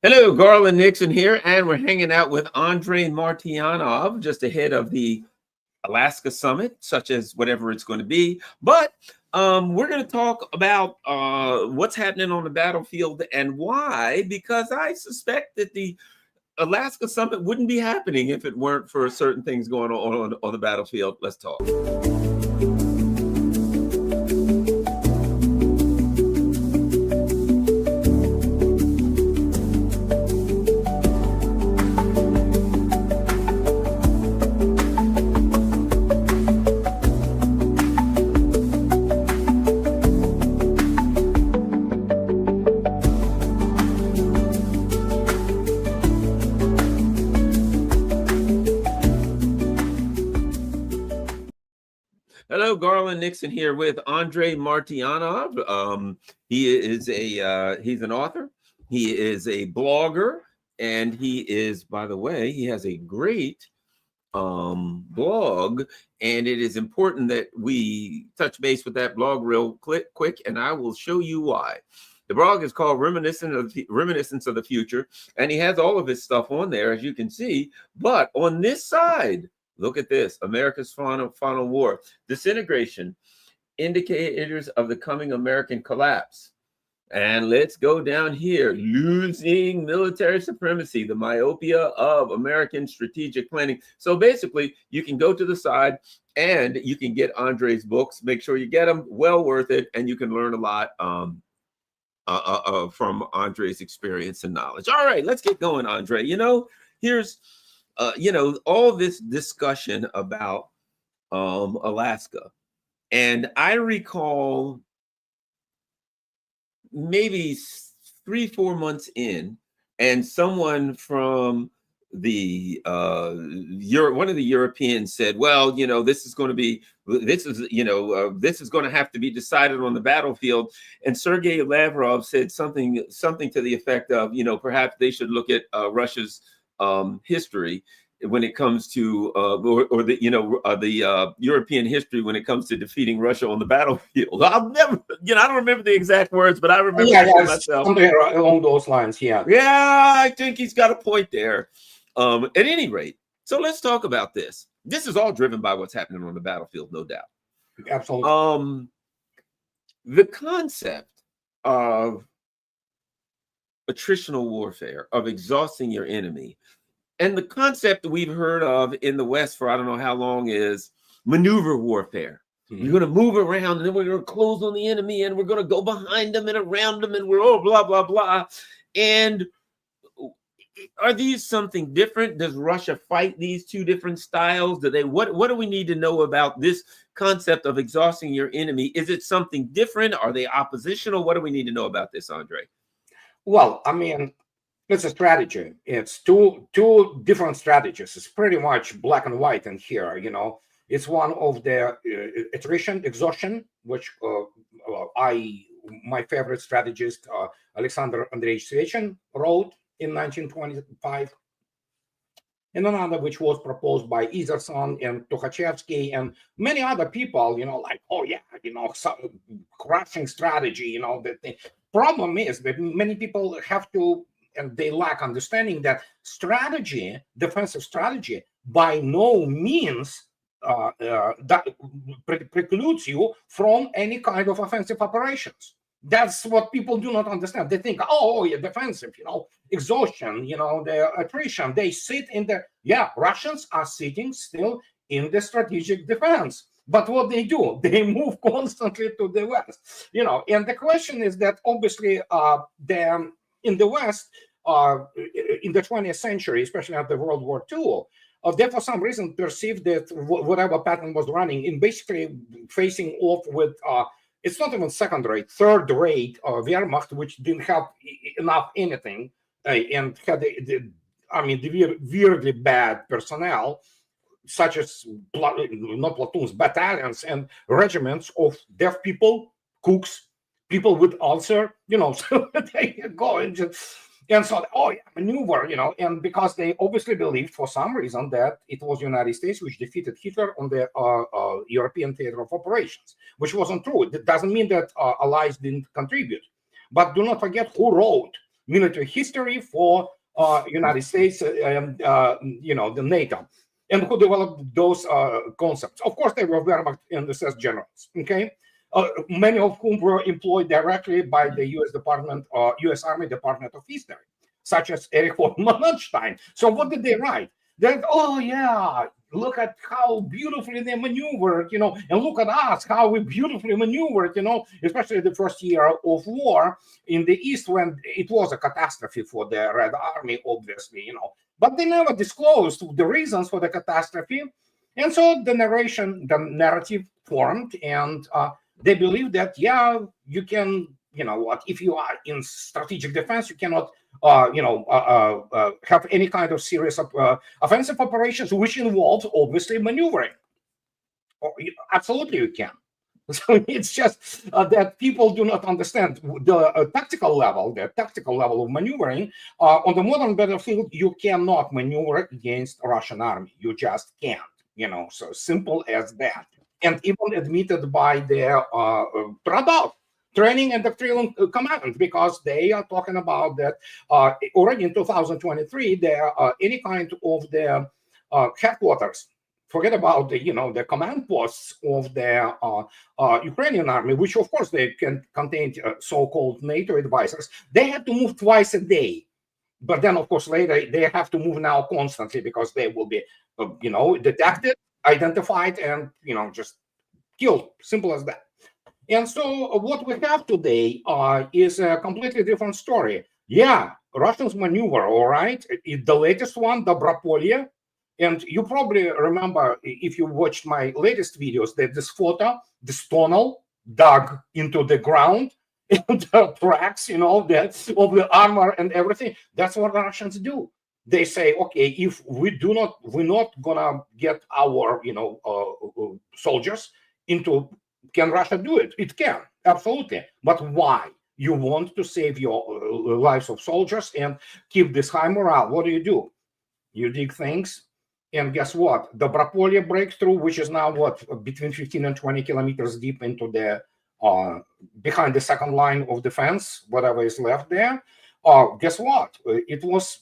Hello, Garland Nixon here, and we're hanging out with Andrei Martyanov just ahead of the Alaska summit, such as whatever it's going to be. But we're going to talk about what's happening on the battlefield and why, because I suspect that the Alaska summit wouldn't be happening if it weren't for certain things going on the battlefield. Let's talk. Hello, Garland Nixon here with Andrei Martyanov. He's an author. He is a blogger, and he is, by the way, he has a great blog, and it is important that we touch base with that blog real quick, and I will show you why. The blog is called Reminiscence of the Future, and he has all of his stuff on there, as you can see. But on this side, look at this: America's Final War, Disintegration, Indicators of the Coming American Collapse. And let's go down here: Losing Military Supremacy, the Myopia of American Strategic Planning. So basically, you can go to the side and you can get Andrei's books. Make sure you get them; well worth it, and you can learn a lot from Andrei's experience and knowledge. All right, let's get going, Andrei. Here's all this discussion about Alaska, and I recall maybe 3-4 months in, and someone from the one of the Europeans said, well, this is going to have to be decided on the battlefield. And Sergei Lavrov said something to the effect of, perhaps they should look at Russia's history when it comes to the European history when it comes to defeating Russia on the battlefield. I'll never, I don't remember the exact words, but I remember myself. Something along those lines. Yeah, I think he's got a point there. At any rate, so let's talk about this. This is all driven by what's happening on the battlefield, no doubt. Absolutely. The concept of attritional warfare, of exhausting your enemy, and the concept that we've heard of in the West for I don't know how long is maneuver warfare. Mm-hmm. You're going to move around, and then we're going to close on the enemy, and we're going to go behind them and around them, and we're blah, blah, blah. And are these something different? Does Russia fight these two different styles? What do we need to know about this concept of exhausting your enemy? Is it something different? Are they oppositional? What do we need to know about this, Andrei? Well, I mean, it's a strategy. It's two different strategies. It's pretty much black and white in here. It's one of the attrition, exhaustion, which my favorite strategist Alexander Andreevich Wrote in 1925, and another which was proposed by Izerson and Tukhachevsky and many other people. Crushing strategy. The problem is that many people have to. And they lack understanding that strategy, defensive strategy, by no means that precludes you from any kind of offensive operations. That's what people do not understand. They think, defensive, exhaustion, the attrition. They sit in the, Russians are sitting still in the strategic defense. But what they do, they move constantly to the West, And the question is that obviously in the West, in the 20th century, especially after World War II, they for some reason perceived that whatever pattern was running in basically facing off with, it's not even second-rate, third-rate Wehrmacht, which didn't have enough anything and had, weirdly bad personnel, such as, not platoons, battalions and regiments of deaf people, cooks, people with ulcer, so they go and just... And so, maneuver, and because they obviously believed for some reason that it was the United States which defeated Hitler on the European theater of operations, which wasn't true. It doesn't mean that allies didn't contribute. But do not forget who wrote military history for United States and the NATO, and who developed those concepts. Of course, they were Wehrmacht and SS generals. Okay, many of whom were employed directly by the U.S. Army Department of History, such as Erich von Manstein. So what did they write? That, oh yeah, look at how beautifully they maneuvered, and look at us, how we beautifully maneuvered, especially the first year of war in the East, when it was a catastrophe for the Red Army, obviously, but they never disclosed the reasons for the catastrophe. And so the narrative formed, and they believe that, yeah, you can, if you are in strategic defense, you cannot have any kind of serious offensive operations, which involves obviously maneuvering. Absolutely, you can. So it's just that people do not understand the tactical level of maneuvering. On the modern battlefield, you cannot maneuver against a Russian army. You just can't. So simple as that. And even admitted by their Trabant Training and Doctrinal Command, because they are talking about that already in 2023, there any kind of the headquarters, forget about the command posts of the Ukrainian army, which of course they can contain so-called NATO advisors. They have to move twice a day, but then of course later they have to move now constantly, because they will be detected, identified, and just killed. Simple as that. And so what we have today is a completely different story. Yeah, Russians maneuver, all right. The latest one, Dobropolye. And you probably remember, if you watched my latest videos, that this photo, this tunnel dug into the ground, and the tracks, of the armor and everything. That's what the Russians do. They say, okay, if we're not gonna get our, soldiers into. Can Russia do it? It can, absolutely. But why? You want to save your lives of soldiers and keep this high morale. What do? You dig things, and guess what? The Dobropolye breakthrough, which is now between 15 and 20 kilometers deep into the behind the second line of defense, whatever is left there. Guess what? It was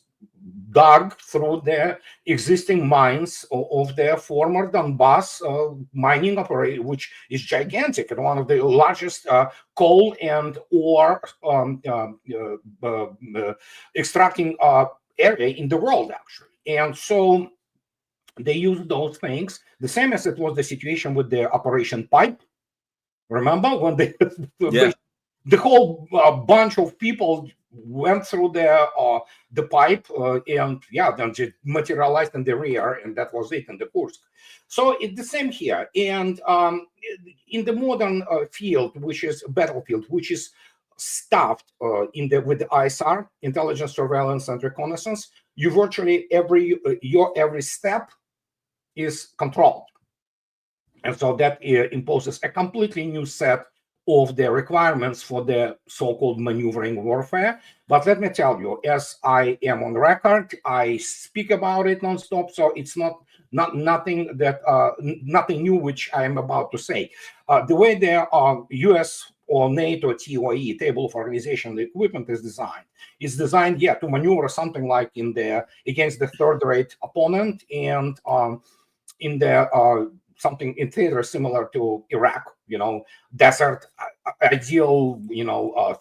dug through the existing mines of their former Donbass mining operation, which is gigantic and one of the largest coal and ore extracting area in the world, actually. And so they used those things, the same as it was the situation with the Operation Pipe. Remember when the whole bunch of people went through the pipe and then just materialized in the rear, and that was it in the Kursk. So it's the same here. And in the modern field, which is battlefield, which is stuffed with the ISR, intelligence, surveillance, and reconnaissance, you virtually your every step is controlled, and so that imposes a completely new set of the requirements for the so-called maneuvering warfare. But let me tell you, as I am on record, I speak about it nonstop, so it's nothing new which I am about to say. The way the U.S. or NATO TOE, Table of Organization Equipment, is designed to maneuver something like against the third-rate opponent, and in the something in theater similar to Iraq, desert, ideal,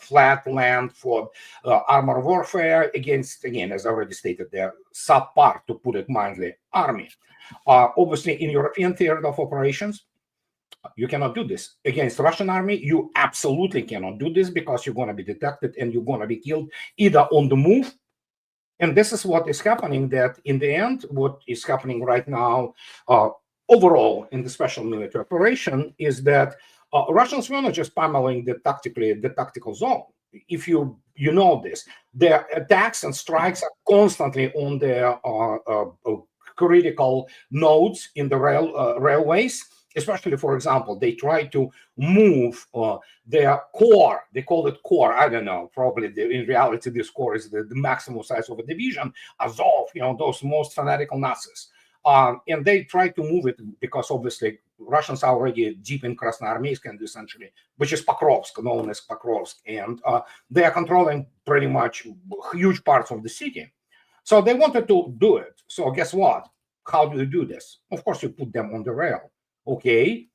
flat land for armor warfare against, again, as I already stated, the subpar, to put it mildly, army. Obviously, in European theater of operations, you cannot do this. Against Russian army, you absolutely cannot do this, because you're going to be detected and you're going to be killed either on the move. And this is what is happening, that in the end, what is happening right now, overall in the special military operation, is that Russians were not just pummeling the tactical zone. If you know this, their attacks and strikes are constantly on their critical nodes in the railways. Especially, for example, they try to move their core. They call it core. I don't know. Probably in reality, this core is the maximum size of a division. Azov, those most fanatical Nazis. And they try to move it because obviously Russians are already deep in Krasnoarmeysk, and essentially, which is Pokrovsk, known as Pokrovsk, and they are controlling pretty much huge parts of the city. So they wanted to do it. So guess what? How do you do this? Of course, you put them on the rail. Okay,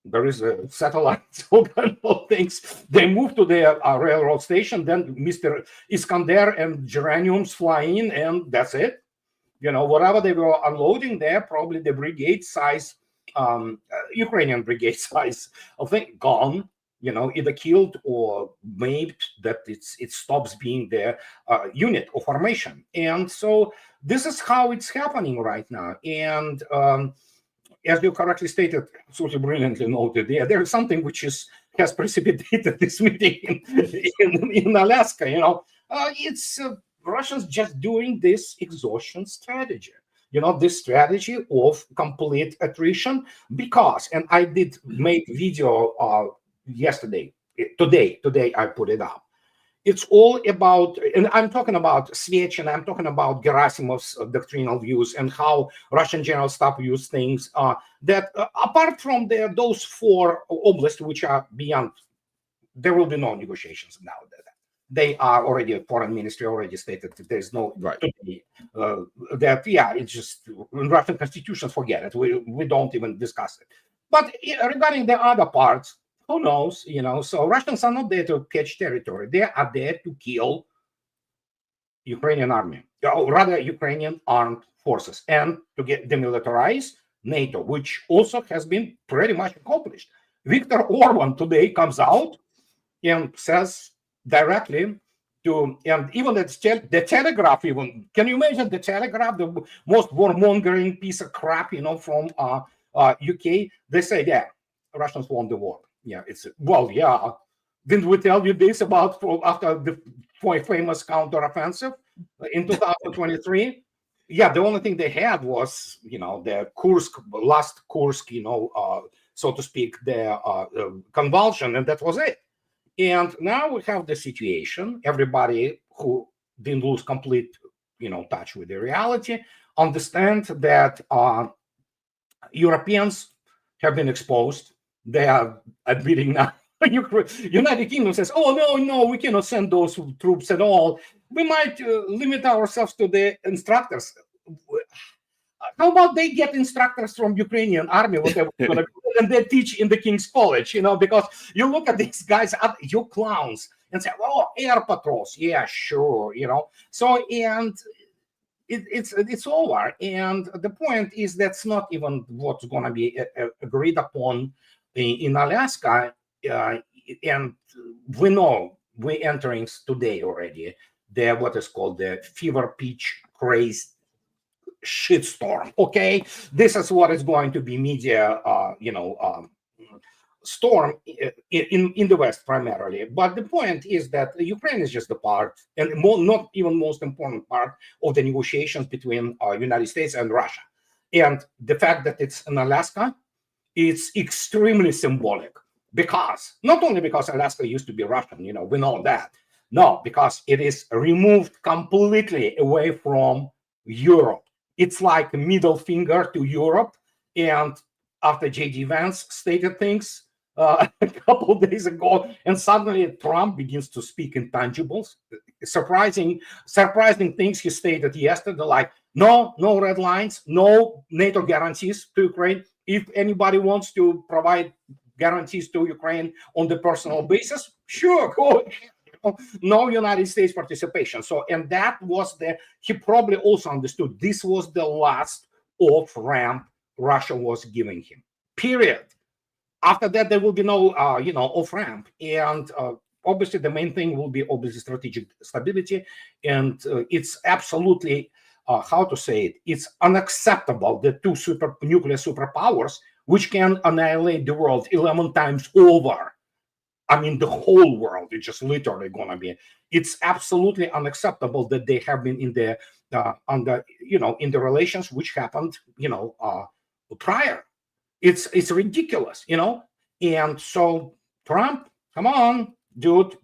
there is a satellite, all kind of things. They move to the railroad station. Then Mr. Iskander and Geraniums fly in, and that's it. You know, whatever they were unloading there, probably the brigade size, Ukrainian brigade size, I think, gone. You know, either killed or maimed, that it stops being the unit or formation. And so this is how it's happening right now. And as you correctly stated, absolutely brilliantly noted, there is something which has precipitated this meeting in Alaska. You know, it's Russians just doing this exhaustion strategy. You know, this strategy of complete attrition, because, and I did make video yesterday, today I put it up. It's all about, and I'm talking about Svech, and I'm talking about Gerasimov's doctrinal views and how Russian General Staff use things that apart from those 4 oblasts, which are beyond, there will be no negotiations now. They are already, foreign ministry already stated that there's no, right. That, yeah, it's just, in Russian constitutions, forget it. We don't even discuss it. But regarding the other parts, who knows, you know, so Russians are not there to catch territory. They are there to kill Ukrainian army, or rather Ukrainian armed forces, and to get demilitarized NATO, which also has been pretty much accomplished. Viktor Orban today comes out and says directly to, and even the Telegraph, even, can you imagine the Telegraph, the most warmongering piece of crap, you know, from UK, they say, yeah, Russians won the war. Yeah, it's, well, yeah. Didn't we tell you this about after the famous counteroffensive in 2023? Yeah, the only thing they had was, you know, the last Kursk, you know, so to speak, the convulsion, and that was it. And now we have the situation. Everybody who didn't lose complete, you know, touch with the reality, understand that Europeans have been exposed. They are admitting now. United Kingdom says, "Oh no, we cannot send those troops at all. We might limit ourselves to the instructors." How about they get instructors from Ukrainian army, whatever, and they teach in the King's College? You know, because you look at these guys, you clowns, and say, "Oh, air patrols, yeah, sure," you know. So and it's over. And the point is that's not even what's going to be agreed upon in Alaska. And we know we're entering today already what is called the fever pitch craze shitstorm. Okay, this is what is going to be media, storm in the West primarily. But the point is that Ukraine is just a part, and not even most important part of the negotiations between United States and Russia. And the fact that it's in Alaska, it's extremely symbolic, because not only because Alaska used to be Russian, you know, we know that. No, because it is removed completely away from Europe. It's like a middle finger to Europe. And after J.D. Vance stated things a couple of days ago, and suddenly Trump begins to speak intangibles, surprising things he stated yesterday, like no red lines, no NATO guarantees to Ukraine. If anybody wants to provide guarantees to Ukraine on the personal basis, sure, go ahead. No United States participation. So, and that was he probably also understood this was the last off-ramp Russia was giving him, period. After that, there will be no, off-ramp. And obviously, the main thing will be obviously strategic stability. And it's absolutely, how to say it, it's unacceptable that two nuclear superpowers, which can annihilate the world 11 times over. I mean, the whole world is just literally going to be. It's absolutely unacceptable that they have been in the in the relations which happened, prior. It's ridiculous, And so Trump, come on, dude,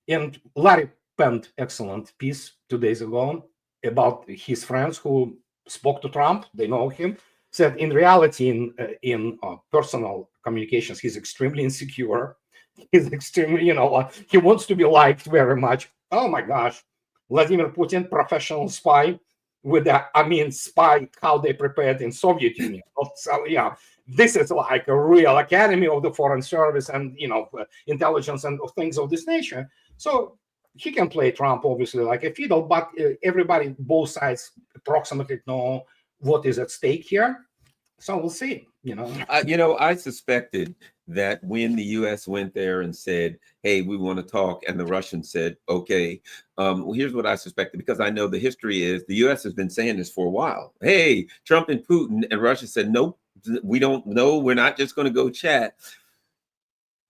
and Larry penned excellent piece 2 days ago about his friends who spoke to Trump. They know him. said in reality, in personal communications, he's extremely insecure. He's extremely, he wants to be liked very much. Oh my gosh, Vladimir Putin, professional spy with the, spy how they prepared in Soviet Union. So yeah, this is like a real academy of the foreign service and intelligence and things of this nature. So he can play Trump obviously like a fiddle, but everybody, both sides, approximately know what is at stake here. So we'll see. I suspected that when the U.S. went there and said, "Hey, we want to talk," and the Russians said, "Okay," well, here's what I suspected, because I know the history is the U.S. has been saying this for a while. Hey, Trump and Putin, and Russia said, "Nope, we don't know. We're not just going to go chat."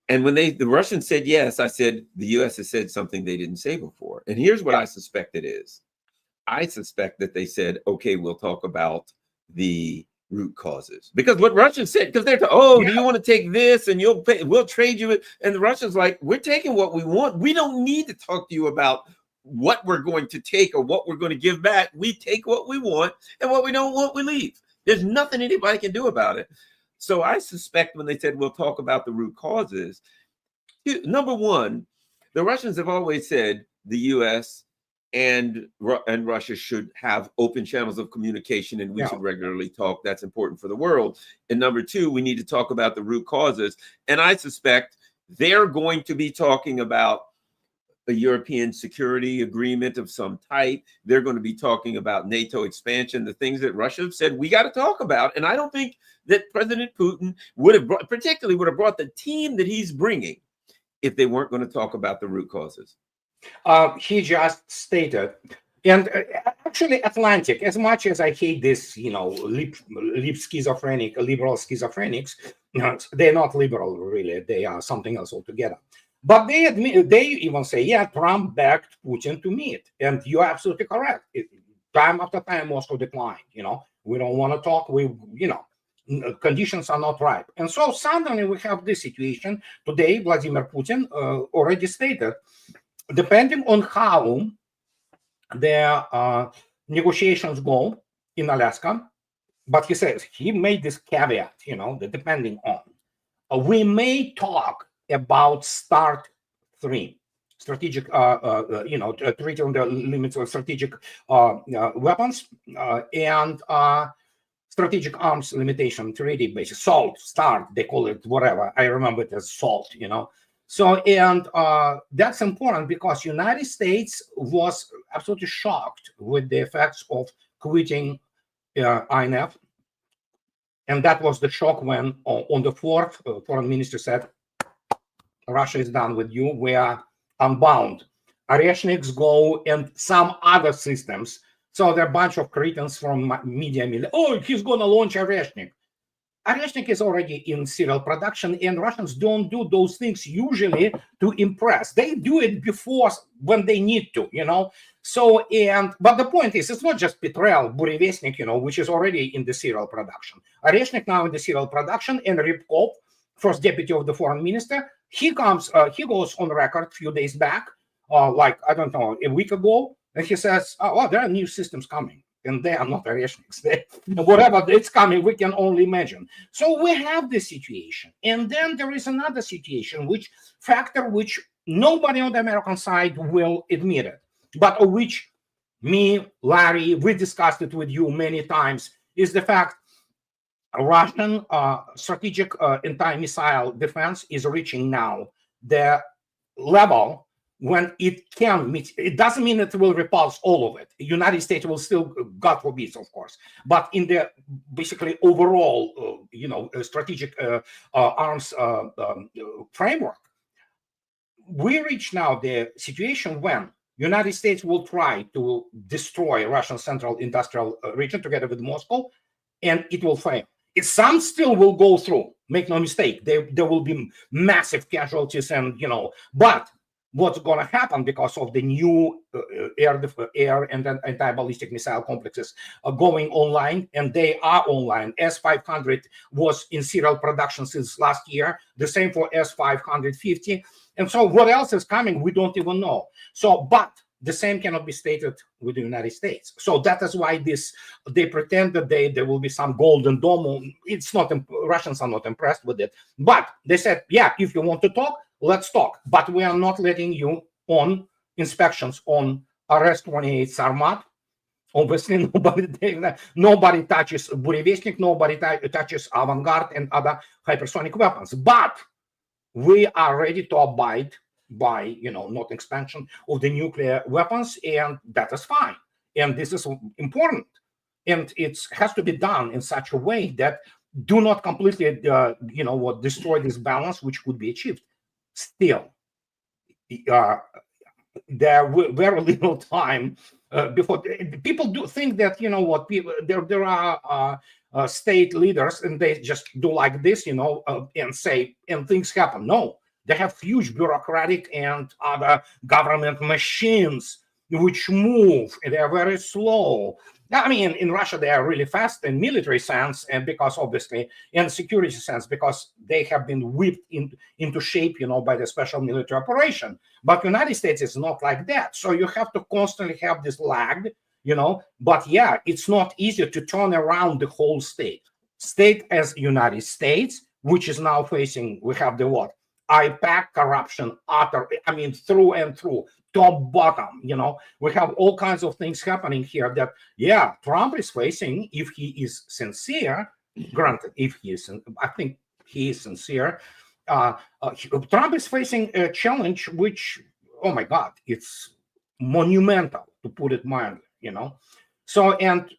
And when the Russians said yes, I said the U.S. has said something they didn't say before. And here's what I suspect it is. I suspect that they said, "Okay, we'll talk about the root causes," because what Russians said, because they're do you want to take this and we'll trade you it, and the Russians like, we're taking what we want. We don't need to talk to you about what we're going to take or what we're going to give back. We take what we want, and what we don't want, we leave. There's nothing anybody can do about it. So I suspect when they said we'll talk about the root causes, number one, the Russians have always said the U.S. and Russia should have open channels of communication, and we should regularly talk. That's important for the world. And number two, we need to talk about the root causes. And I suspect they're going to be talking about a European security agreement of some type. They're going to be talking about NATO expansion, the things that Russia said we got to talk about. And I don't think that President Putin would have brought the team that he's bringing if they weren't going to talk about the root causes. He just stated, and actually Atlantic, as much as I hate this, lip schizophrenic, liberal schizophrenics, they're not liberal really, they are something else altogether. But they admit, they even say, yeah, Trump backed Putin to meet. And you're absolutely correct. Time after time, Moscow declined, we don't want to talk, conditions are not ripe. And so suddenly we have this situation. Today, Vladimir Putin already stated, depending on how the negotiations go in Alaska, but he says, he made this caveat, that depending on, we may talk about START 3, strategic, treaty on the limits of strategic weapons and strategic arms limitation treaty basis, SALT, START, they call it whatever. I remember it as SALT, So, and that's important because United States was absolutely shocked with the effects of quitting INF. And that was the shock when on the 4th, foreign minister said, Russia is done with you, we are unbound. Oreshniks go and some other systems. So there are a bunch of cretins from media, oh, he's going to launch Oreshnik. Oreshnik is already in serial production, and Russians don't do those things usually to impress. They do it before when they need to, So, but the point is, it's not just Petrel, Burevestnik, which is already in the serial production. Oreshnik now in the serial production, and Rybkov, first deputy of the foreign minister, he goes on record a few days back, like, I don't know, a week ago, and he says, there are new systems coming. And they are not Oreshniks. Whatever it's coming, we can only imagine. So we have this situation. And then there is another situation, which nobody on the American side will admit it, but which me, Larry, we discussed it with you many times, is the fact Russian strategic anti-missile defense is reaching now the level when it can meet. It doesn't mean it will repulse all of it. The United States will still, God forbid, of course, but in the basically overall, strategic arms framework, we reach now the situation when United States will try to destroy Russian central industrial region together with Moscow, and it will fail. Some still will go through, make no mistake. There will be massive casualties and, but what's going to happen because of the new air and anti-ballistic missile complexes going online, and they are online. S-500 was in serial production since last year, the same for S-550. And so what else is coming, we don't even know. So, but the same cannot be stated with the United States. So that is why they pretend that there will be some golden dome. It's not, Russians are not impressed with it. But they said, yeah, if you want to talk, let's talk. But we are not letting you on inspections on RS-28 Sarmat. Obviously, nobody touches Burevestnik, nobody touches Avangard and other hypersonic weapons. But we are ready to abide by, not expansion of the nuclear weapons, and that is fine. And this is important. And it has to be done in such a way that do not completely, destroy this balance, which could be achieved. Still, there were very little time before. People do think that, there are state leaders and they just do like this, and say, and things happen. No, they have huge bureaucratic and other government machines which move, and they are very slow. I mean, in Russia, they are really fast in military sense, and because obviously in security sense, because they have been whipped into shape, by the special military operation. But United States is not like that. So you have to constantly have this lag, But yeah, it's not easy to turn around the whole state. State as United States, which is now facing, we have the what? IPAC corruption, through and through. Top bottom, we have all kinds of things happening here that, yeah, Trump is facing, if he is sincere, granted, I think he is sincere, Trump is facing a challenge which, oh my God, it's monumental, to put it mildly, So, and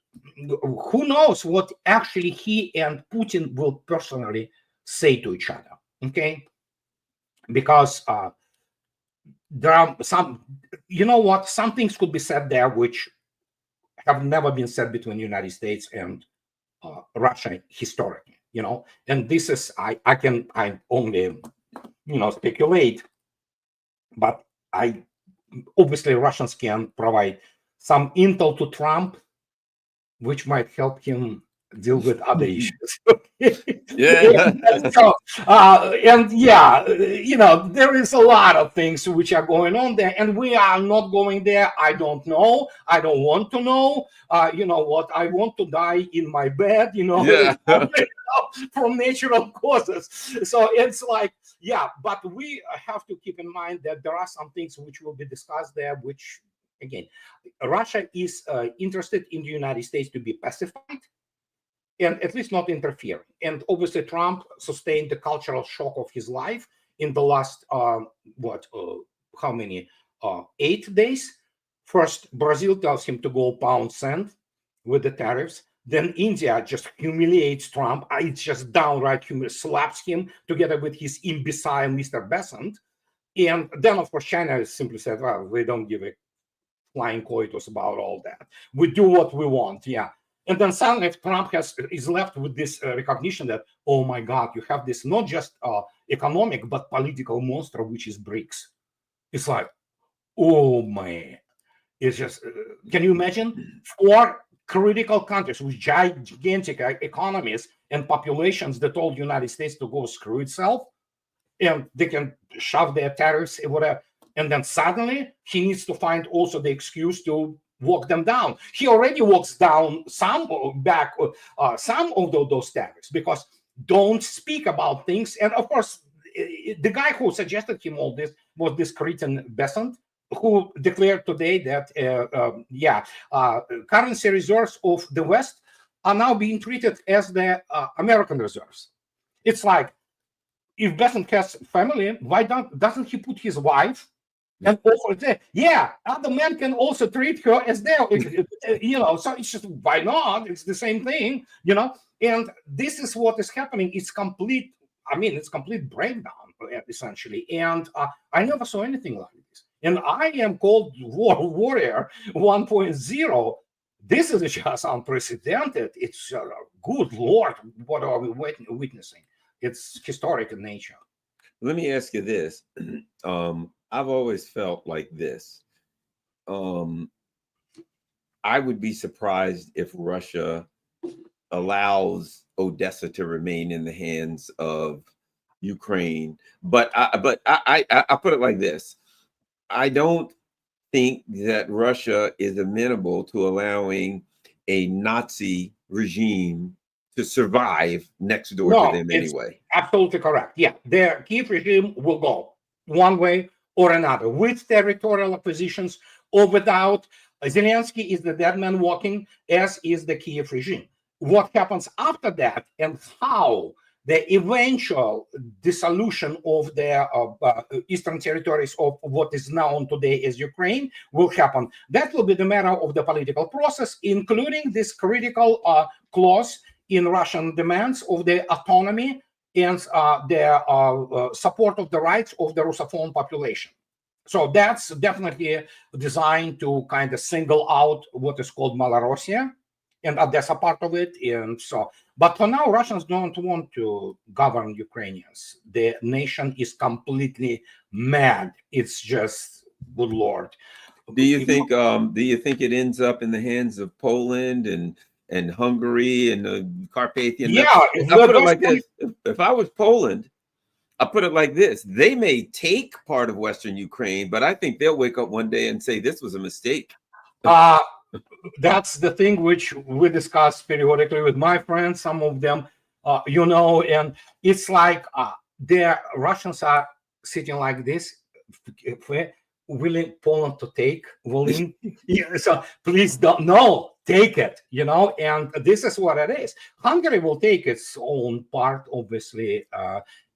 who knows what actually he and Putin will personally say to each other, okay? Because there are some, some things could be said there which have never been said between the United States and Russia historically, and this is, I only, speculate, but obviously Russians can provide some intel to Trump, which might help him deal with other issues. Yeah. So, there is a lot of things which are going on there, and we are not going there. I don't know. I don't want to know. What? I want to die in my bed, from natural causes. So it's like, yeah, but we have to keep in mind that there are some things which will be discussed there, which, again, Russia is interested in the United States to be pacified, and at least not interfering. And obviously Trump sustained the cultural shock of his life in the last, 8 days. First, Brazil tells him to go pound sand with the tariffs. Then India just humiliates Trump. It's just downright slaps him together with his imbecile Mr. Bessant. And then, of course, China simply said, well, we don't give a flying coitus about all that. We do what we want, yeah. And then suddenly Trump is left with this recognition that, oh my God, you have this not just economic, but political monster, which is BRICS. It's like, oh man. It's just, can you imagine? 4 critical countries with gigantic economies and populations that told the United States to go screw itself, and they can shove their tariffs and whatever. And then suddenly he needs to find also the excuse to walk them down. He already walks down some of those tariffs, because don't speak about things. And of course, the guy who suggested him all this was this Kitan Bessant, who declared today that currency reserves of the West are now being treated as the American reserves. It's like, if Bessant has family, why doesn't he put his wife and also say, yeah, other men can also treat her as their, so it's just, why not? It's the same thing, and this is what is happening. It's complete breakdown, essentially. And I never saw anything like this. And I am called Warrior 1.0. This is just unprecedented. It's good Lord, what are we witnessing? It's historic in nature. Let me ask you this. I've always felt like this. I would be surprised if Russia allows Odessa to remain in the hands of Ukraine. But I put it like this. I don't think that Russia is amenable to allowing a Nazi regime to survive next door to No, them it's anyway. absolutely correct. Yeah, the Kiev regime will go one way or another, with territorial acquisitions or without. Zelensky is the dead man walking, as is the Kiev regime. What happens after that and how the eventual dissolution of the eastern territories of what is known today as Ukraine will happen, that will be the matter of the political process, including this critical clause in Russian demands of the autonomy and the support of the rights of the Russophone population. So that's definitely designed to kind of single out what is called Malorussia, and Odessa part of it. And so, but for now, Russians don't want to govern Ukrainians. The nation is completely mad. It's just, good Lord. Do you think it ends up in the hands of Poland and Hungary and the Carpathian? Yeah, I put it like this: if I was Poland, I put it like this: they may take part of Western Ukraine, but I think they'll wake up one day and say this was a mistake. That's the thing which we discuss periodically with my friends. Some of them, and it's like the Russians are sitting like this, willing Poland to take, willing. So please don't, no, take it, and this is what it is. Hungary will take its own part, obviously.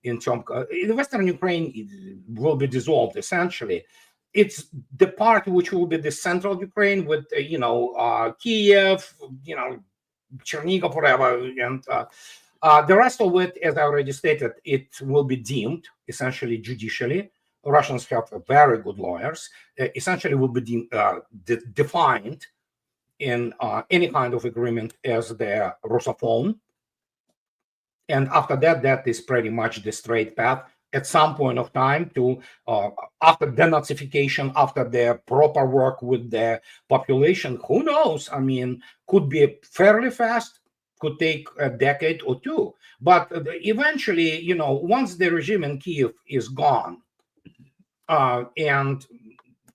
In the Western Ukraine will be dissolved essentially. It's the part which will be the central Ukraine with Kiev, Chernigov, whatever, and the rest of it, as I already stated, it will be deemed essentially judicially. Russians have very good lawyers. Essentially, will be defined in any kind of agreement as the Russophone. And after that, that is pretty much the straight path. At some point of time, to after denazification, after the proper work with the population, who knows? I mean, could be fairly fast, could take a decade or two. But eventually, once the regime in Kiev is gone, and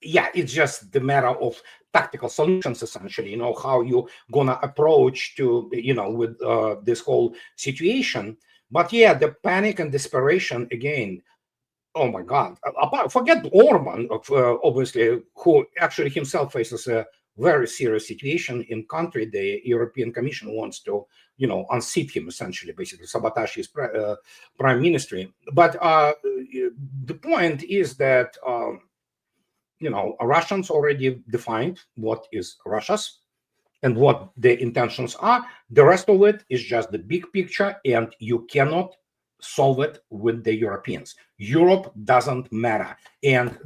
yeah, it's just the matter of tactical solutions, essentially, how you gonna approach to, with this whole situation. But yeah, the panic and desperation again. Oh my God! Forget Orban, obviously, who actually himself faces a very serious situation in country. The European Commission wants to, unseat him, essentially, basically sabotage his prime ministry. But the point is that Russians already defined what is Russia's and what the intentions are. The rest of it is just the big picture, and you cannot solve it with the Europeans. Europe doesn't matter. And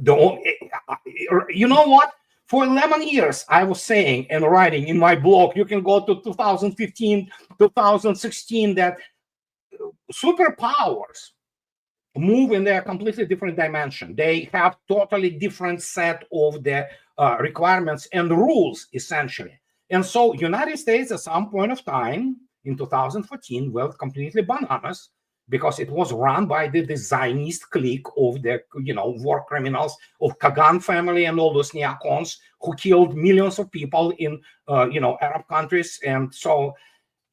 you know what? For 11 years, I was saying and writing in my blog, you can go to 2015, 2016, that superpowers move in a completely different dimension. They have totally different set of the requirements and rules, essentially. And so United States, at some point of time in 2014, went completely bananas because it was run by the Zionist clique of the, war criminals of Kagan family and all those neocons who killed millions of people in, Arab countries. And so,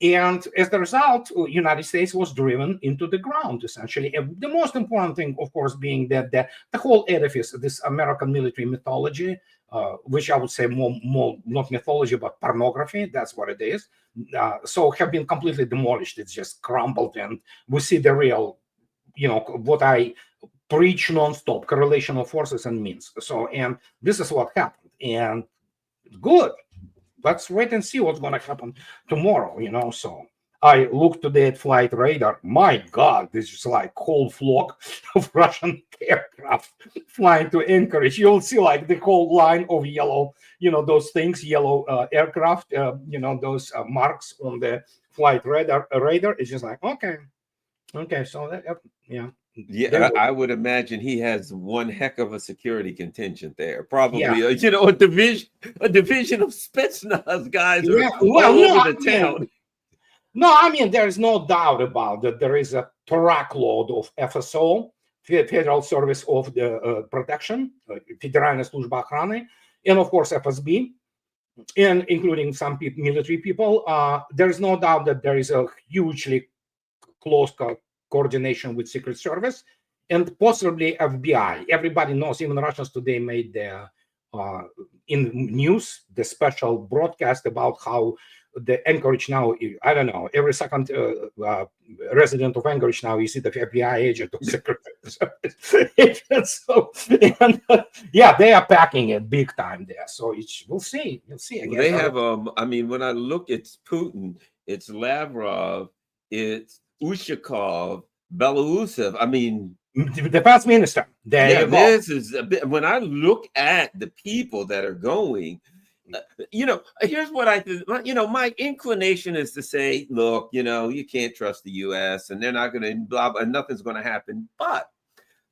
and as a result, United States was driven into the ground, essentially. And the most important thing, of course, being that the whole edifice, this American military mythology, which I would say more not mythology, but pornography, that's what it is. So have been completely demolished. It's just crumbled. And we see the real, what I preach nonstop, correlation of forces and means. So, and this is what happened. And good. Let's wait and see what's going to happen tomorrow, So I looked today at flight radar. My God, this is like whole flock of Russian aircraft flying to Anchorage. You'll see like the whole line of yellow, those things, yellow aircraft, those marks on the flight radar. It's just like, okay. So that, yeah. Yeah, I would imagine he has one heck of a security contingent there. Probably, a division of Spetsnaz guys all over the town. No, I mean, there's no doubt about that. There is a truckload of FSO, Federal Service of the Protection, Федеральная служба охраны, and of course FSB, and including some military people. There's no doubt that there is a hugely close coordination with Secret Service and possibly FBI. Everybody knows, even Russians today made their in news the special broadcast about how the Anchorage now, I don't know, every second resident of Anchorage now is either FBI agent or Secret Service agent. So, and, yeah, they are packing it big time there. So we'll see. You'll see. Again. They have, I mean, when I look at Putin, it's Lavrov, it's Ushakov, Belousov. I mean, the defense minister. This is a bit, when I look at the people that are going, you know, here's what my inclination is to say, look, you can't trust the U.S. and they're not going to blah, blah, nothing's going to happen. But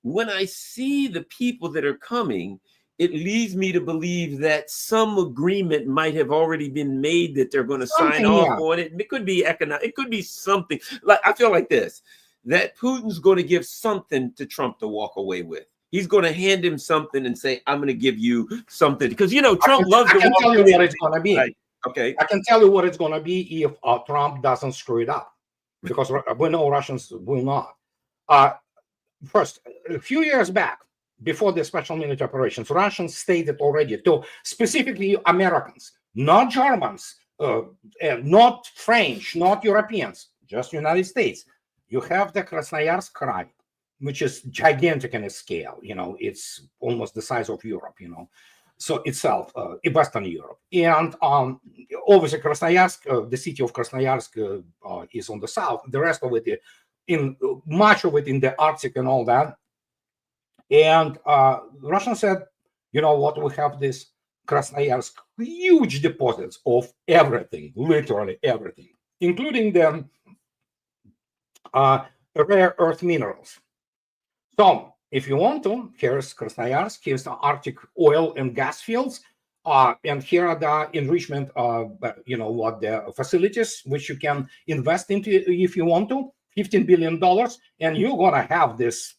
when I see the people that are coming, it leads me to believe that some agreement might have already been made that they're going to sign off on it. It could be economic. It could be something. Like, I feel like this, that Putin's going to give something to Trump to walk away with. He's going to hand him something and say, I'm going to give you something. Because, Trump loves to walk away. I can tell you what it's going to be. Right. Okay. I can tell you what it's going to be if Trump doesn't screw it up. Because we know Russians will not. First, a few years back, before the special military operations, Russians stated already to specifically Americans, not Germans, not French, not Europeans, just United States. You have the Krasnoyarsk Krai, which is gigantic in its scale. It's almost the size of Europe, so itself, Western Europe. And obviously Krasnoyarsk, the city of Krasnoyarsk is on the south. The rest of it, much of it in the Arctic and all that. And Russians said, you know what, we have this Krasnoyarsk, huge deposits of everything, literally everything, including the rare earth minerals. So if you want to, here's Krasnoyarsk, here's the Arctic oil and gas fields, and here are the enrichment, the facilities which you can invest into if you want to. $15 billion, and you're gonna have this,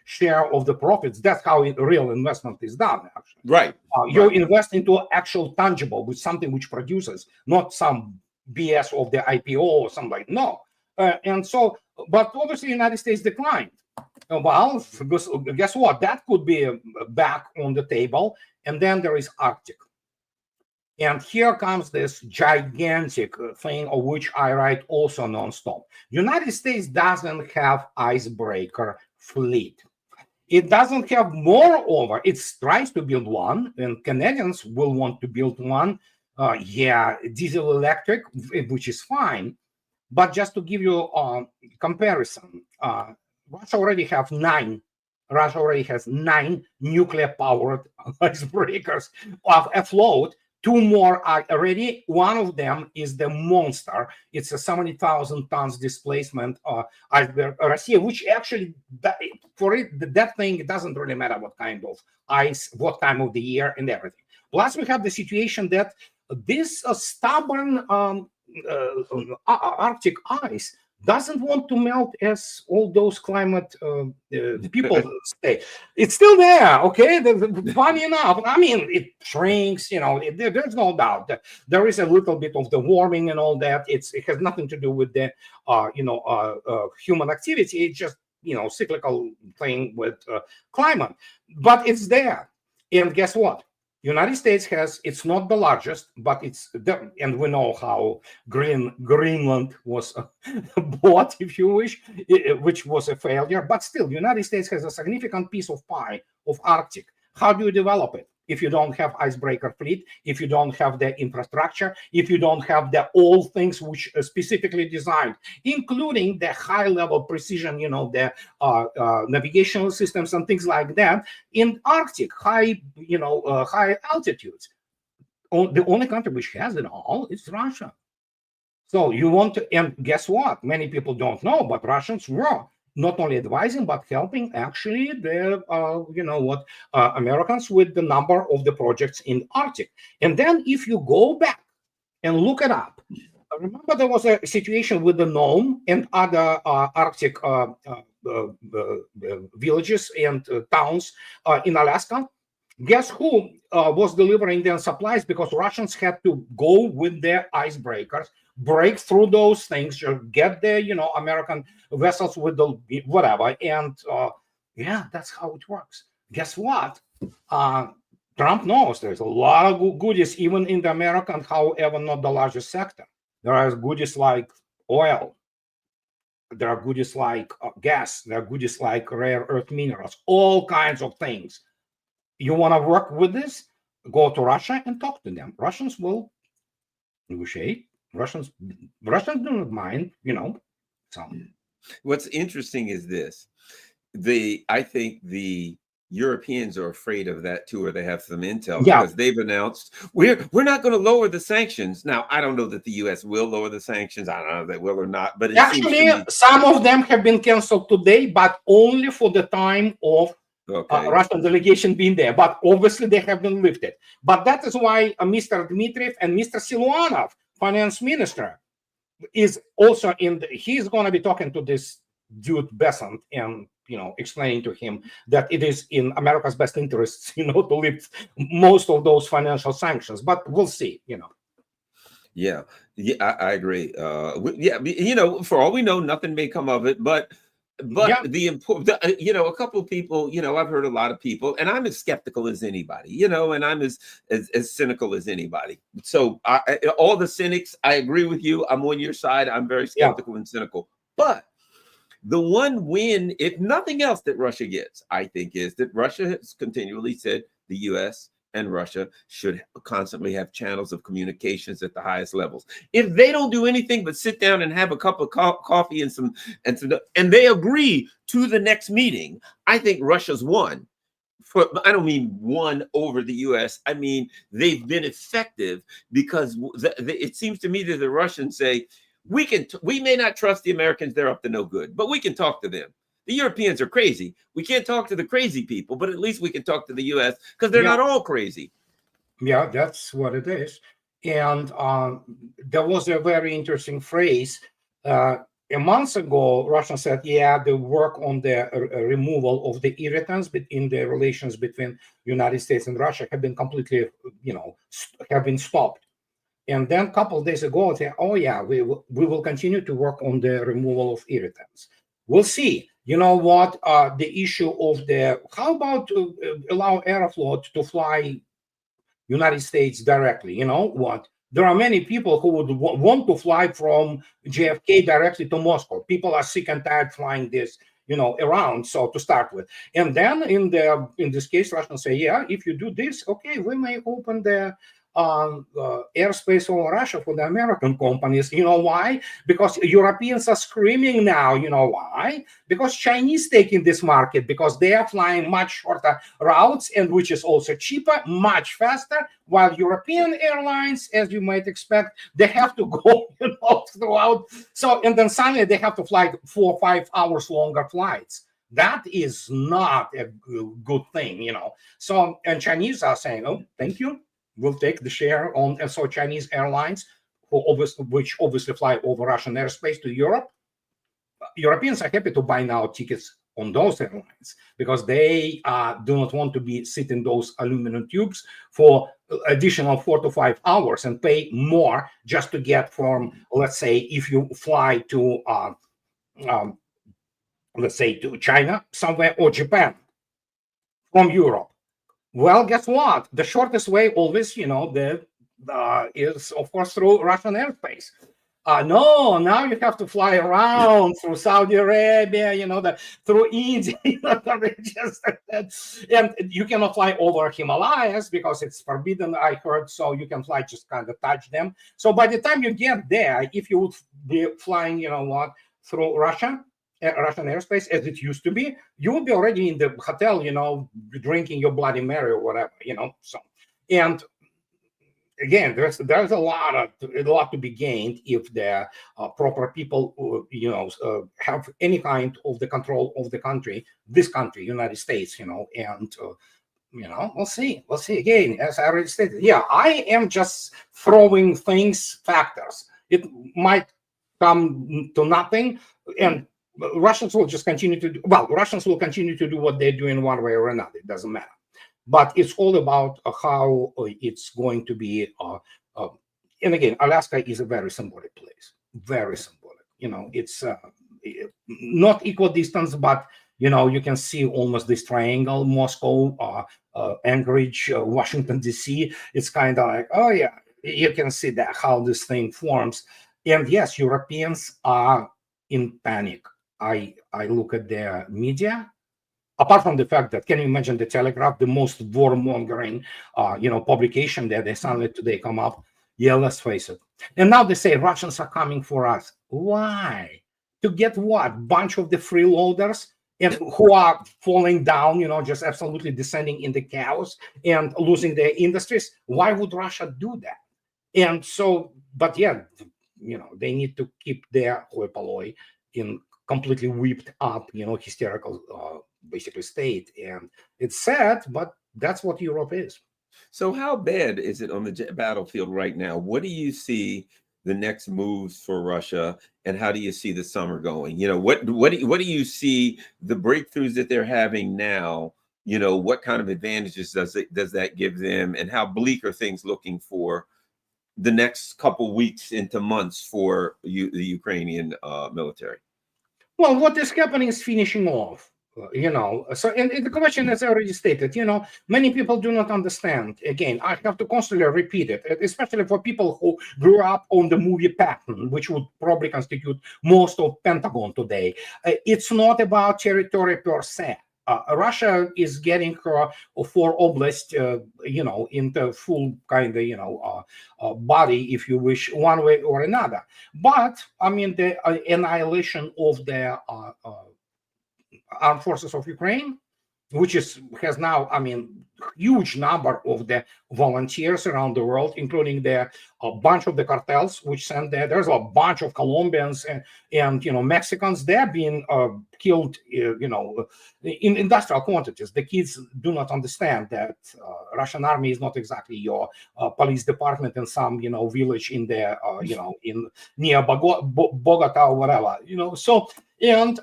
share of the profits. That's how real investment is done, actually. Right. You invest into actual tangible, with something which produces, not some BS of the IPO or something like. No. And so, but obviously, the United States declined. Well, guess what? That could be back on the table. And then there is Arctic. And here comes this gigantic thing of which I write also nonstop. United States doesn't have icebreaker fleet. It doesn't have, moreover, it tries to build one, and Canadians will want to build one. Diesel electric, which is fine. But just to give you a comparison, Russia already has 9 nuclear-powered icebreakers afloat. 2 more are already. One of them is the monster. It's a 70,000 tons displacement iceberg Russia, which actually, that thing, it doesn't really matter what kind of ice, what time of the year, and everything. Plus, we have the situation that this stubborn Arctic ice doesn't want to melt as all those climate people say. It's still there, okay? Funny enough, I mean, it shrinks, there's no doubt that there is a little bit of the warming and all that. It has nothing to do with the, human activity. It's just, cyclical thing with climate. But it's there. And guess what? United States it's not the largest, but and we know how Greenland was bought, if you wish, which was a failure. But still, United States has a significant piece of pie of Arctic. How do you develop it? If you don't have icebreaker fleet, if you don't have the infrastructure, if you don't have all things which are specifically designed, including the high-level precision, the navigational systems and things like that, in Arctic, high altitudes. The only country which has it all is Russia. So you want to, and guess what? Many people don't know, but Russians were not only advising, but helping actually the, Americans with the number of the projects in Arctic. And then if you go back and look it up, remember there was a situation with the Nome and other Arctic villages and towns in Alaska. Guess who was delivering their supplies? Because Russians had to go with their icebreakers, break through those things, just get the American vessels with the whatever, and yeah, that's how it works. Guess what? Trump knows there's a lot of goodies even in the American, however, not the largest sector. There are goodies like oil. There are goodies like gas. There are goodies like rare earth minerals. All kinds of things. You want to work with this? Go to Russia and talk to them. Russians will negotiate. Russians don't mind, So What's interesting is this: I think the Europeans are afraid of that too, or they have some intel because they've announced we're not going to lower the sanctions. Now, I don't know that the U.S. will lower the sanctions. I don't know if they will or not. But actually, some of them have been canceled today, but only for the time of Russian delegation being there. But obviously, they have been lifted. But that is why Mr. Dmitriev and Mr. Siluanov, finance minister, is also he's going to be talking to this dude Bessant and explaining to him that it is in America's best interests, to lift most of those financial sanctions. But we'll see, Yeah, I agree. For all we know, nothing may come of it. But the important, a couple of people, I've heard a lot of people, and I'm as skeptical as anybody, and I'm as cynical as anybody. So all the cynics, I agree with you. I'm on your side. I'm very skeptical and cynical. But the one win, if nothing else, that Russia gets, I think, is that Russia has continually said the U.S. and Russia should constantly have channels of communications at the highest levels. If they don't do anything but sit down and have a cup of coffee and they agree to the next meeting, I think Russia's won. I don't mean won over the U.S. I mean they've been effective because it seems to me that the Russians say, we may not trust the Americans, they're up to no good, but we can talk to them. The Europeans are crazy. We can't talk to the crazy people, but at least we can talk to the U.S. because they're not all crazy. Yeah, that's what it is. And there was a very interesting phrase. A month ago, Russia said, the work on the removal of the irritants in the relations between United States and Russia have been completely, have been stopped. And then a couple of days ago, they said, we will continue to work on the removal of irritants. We'll see. You know what? The issue of how about allow Aeroflot to fly United States directly? You know what? There are many people who would want to fly from JFK directly to Moscow. People are sick and tired flying this, around. So to start with, and then in this case, Russians say, if you do this, okay, we may open the airspace over Russia for the American companies. You know why? Because Europeans are screaming now. You know why? Because Chinese taking this market, because they are flying much shorter routes, and which is also cheaper, much faster, while European airlines, as you might expect, they have to go throughout. So, and then suddenly they have to fly 4 or 5 hours longer flights. That is not a good thing, So, and Chinese are saying, oh, thank you. Will take the share on, and so Chinese airlines, which obviously fly over Russian airspace to Europe. Europeans are happy to buy now tickets on those airlines because they do not want to be sitting those aluminum tubes for additional 4 to 5 hours and pay more just to get from, let's say, if you fly to, let's say, to China somewhere or Japan from Europe. Well, guess what? The shortest way always, is, of course, through Russian airspace. No, now you have to fly around through Saudi Arabia, through India, and you cannot fly over Himalayas because it's forbidden, I heard, so you can fly, just kind of touch them. So by the time you get there, if you would be flying, through Russian airspace as it used to be, you would be already in the hotel, drinking your Bloody Mary or whatever, So, and again, there's a lot to be gained if the proper people, have any kind of the control of the country, this country, United States, and we'll see again, as I already stated. I am just throwing factors. It might come to nothing, and Russians will just continue to do what they're doing one way or another. It doesn't matter. but it's all about how it's going to be. And again, Alaska is a very symbolic place, very symbolic. It's not equidistant, but you can see almost this triangle: Moscow, Anchorage, Washington D.C. It's kind of like, oh yeah, you can see that how this thing forms. And yes, Europeans are in panic. I look at their media. Apart from the fact that, can you imagine the Telegraph, the most warmongering, publication that they suddenly today come up? Yeah, let's face it. And now they say Russians are coming for us. Why? To get what? Bunch of the freeloaders and who are falling down, just absolutely descending in the chaos and losing their industries. Why would Russia do that? And so, but yeah, they need to keep their hoi polloi in completely whipped up, hysterical, basically state. And it's sad, but that's what Europe is. So how bad is it on the battlefield right now? What do you see the next moves for Russia, and how do you see the summer going? What do you see the breakthroughs that they're having now? What kind of advantages does that give them, and how bleak are things looking for the next couple weeks into months for the Ukrainian military? Well, what is happening is finishing off. So and the question is already stated. Many people do not understand. Again, I have to constantly repeat it, especially for people who grew up on the movie Patton, which would probably constitute most of Pentagon today. It's not about territory per se. Russia is getting her 4 oblasts, into full kind of, body, if you wish, one way or another. But I mean, the annihilation of the armed forces of Ukraine, which has now, huge number of the volunteers around the world, including a bunch of the cartels which send there. There's a bunch of Colombians and Mexicans. They're being killed, in industrial quantities. The kids do not understand that Russian army is not exactly your police department in some village in there, in near Bogota or whatever. So and.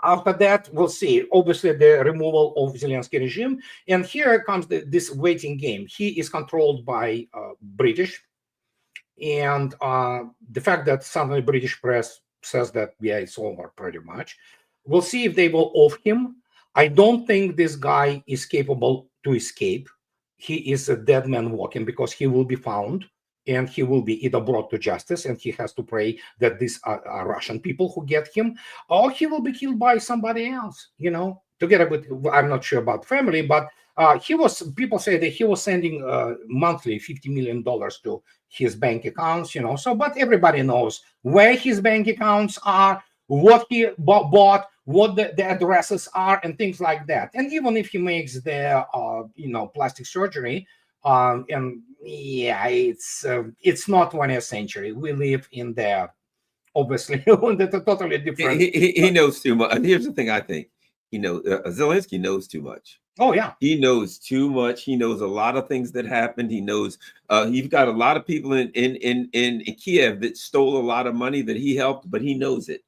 After that, we'll see, obviously, the removal of Zelensky regime. And here comes this waiting game. He is controlled by British. And the fact that suddenly British press says that, yeah, it's over pretty much. We'll see if they will off him. I don't think this guy is capable to escape. He is a dead man walking, because he will be found. And he will be either brought to justice, and he has to pray that these are Russian people who get him, or he will be killed by somebody else, together with, I'm not sure about family, but people say that he was sending monthly $50 million to his bank accounts, so, but everybody knows where his bank accounts are, what he bought, what the addresses are, and things like that. And even if he makes their, plastic surgery, and yeah, it's not 20th century. We live in the, obviously, totally different. He knows too much. Here's the thing: I think Zelensky knows too much. Oh yeah, he knows too much. He knows a lot of things that happened. He knows you've got a lot of people in Kiev that stole a lot of money that he helped, but he knows it.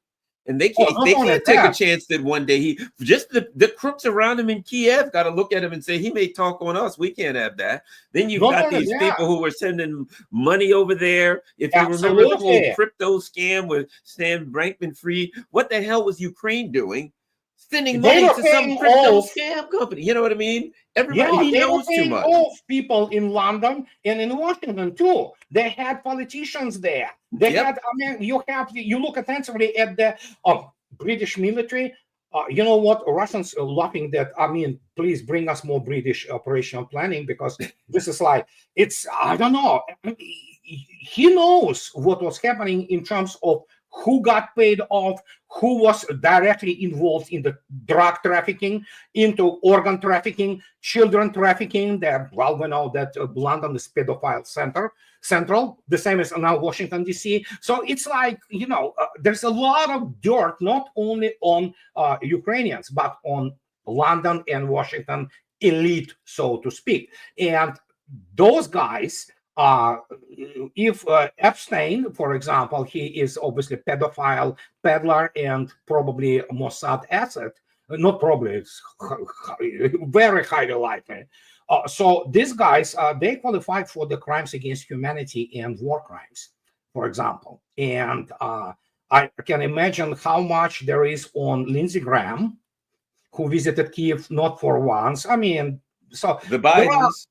And they can't take a chance that one day the crooks around him in Kiev got to look at him and say, he may talk on us. We can't have that. Then you've got these people who were sending money over there. If you remember the whole crypto scam with Sam Bankman-Fried, what the hell was Ukraine doing? Sending money to some crypto scam company. You know what I mean? Everybody knows too much. Off people in London and in Washington too. They had politicians there. They had. You look attentively at the British military. You know what? Russians are laughing that. Please bring us more British operational planning, because this is like, it's, I don't know. He knows what was happening in terms of who got paid off, who was directly involved in the drug trafficking, into organ trafficking, children trafficking. We know that London is pedophile central, the same as now Washington, D.C. So it's like, there's a lot of dirt, not only on Ukrainians, but on London and Washington elite, so to speak. And those guys, if Epstein, for example, he is obviously pedophile, peddler, and probably Mossad asset, not probably, it's very highly likely. So these guys, they qualify for the crimes against humanity and war crimes, for example. And I can imagine how much there is on Lindsey Graham, who visited Kiev not for once. I mean, so the Bidens.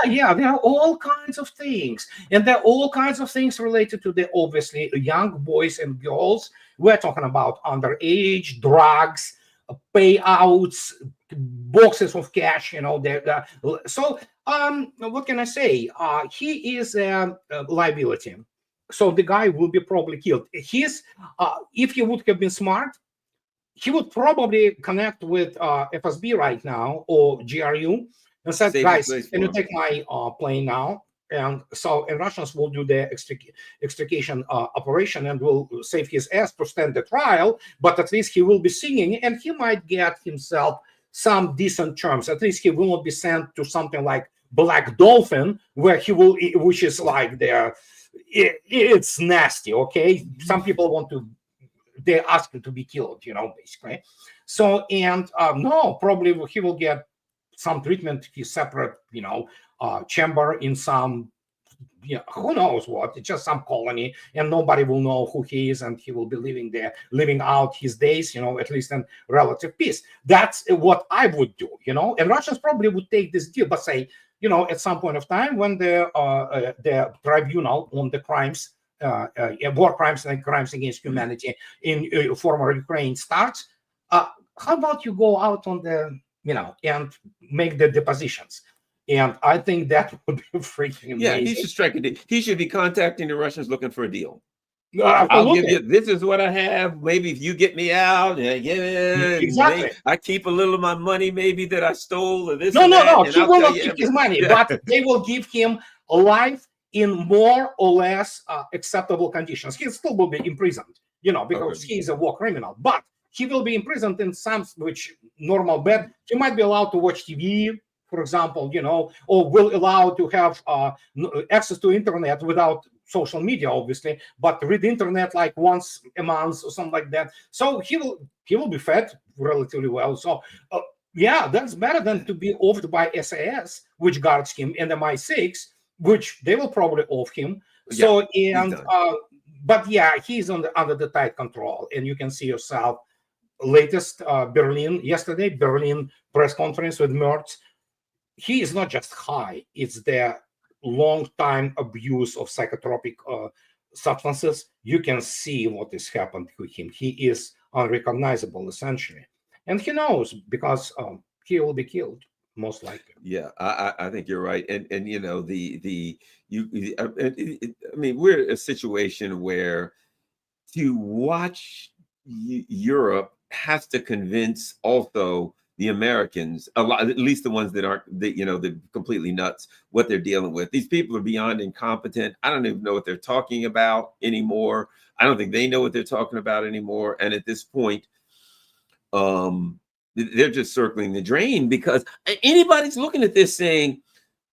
Yeah, there are all kinds of things, and there are all kinds of things related to the obviously young boys and girls. We're talking about underage drugs, payouts, boxes of cash. So what can I say? He is a liability. So the guy will be probably killed. If he would have been smart, he would probably connect with FSB right now or GRU and said, guys, can you take my plane now? And Russians will do the extrication operation and will save his ass to stand the trial, but at least he will be singing and he might get himself some decent terms. At least he will not be sent to something like Black Dolphin, where which is like it's nasty, okay? Some people they ask him to be killed, basically. So, and no, probably he will get some treatment, his separate, chamber in some, who knows what, it's just some colony, and nobody will know who he is, and he will be living there, living out his days, at least in relative peace. That's what I would do, and Russians probably would take this deal, but say, at some point of time when the tribunal on the crimes, war crimes and crimes against humanity in former Ukraine starts, how about you go out on the, and make the depositions? And I think that would be freaking amazing. Yeah, he should strike a deal. He should be contacting the Russians looking for a deal. I'll give you, this is what I have. Maybe if you get me out, exactly. I keep a little of my money, maybe that I stole, or this. No. He will not keep his money, but they will give him life in more or less acceptable conditions. He still will be imprisoned, because he is a war criminal, but he will be imprisoned in some which normal bed. He might be allowed to watch TV, for example, or will allow to have access to internet without social media, obviously, but read internet like once a month or something like that. So he will be fed relatively well. So yeah, that's better than to be offed by SAS, which guards him, and MI6, which they will probably off him. So but yeah, he's under the tight control, and you can see yourself. Latest yesterday Berlin press conference with Merz. He is not just high; it's the long time abuse of psychotropic substances. You can see what has happened to him. He is unrecognizable essentially, and he knows because he will be killed most likely. Yeah, I think you're right, and I mean, we're in a situation where to watch Europe has to convince also the Americans, a lot, at least the ones that aren't, they're completely nuts, what they're dealing with. These people are beyond incompetent. I don't even know what they're talking about anymore. I don't think they know what they're talking about anymore. And at this point, they're just circling the drain, because anybody's looking at this saying,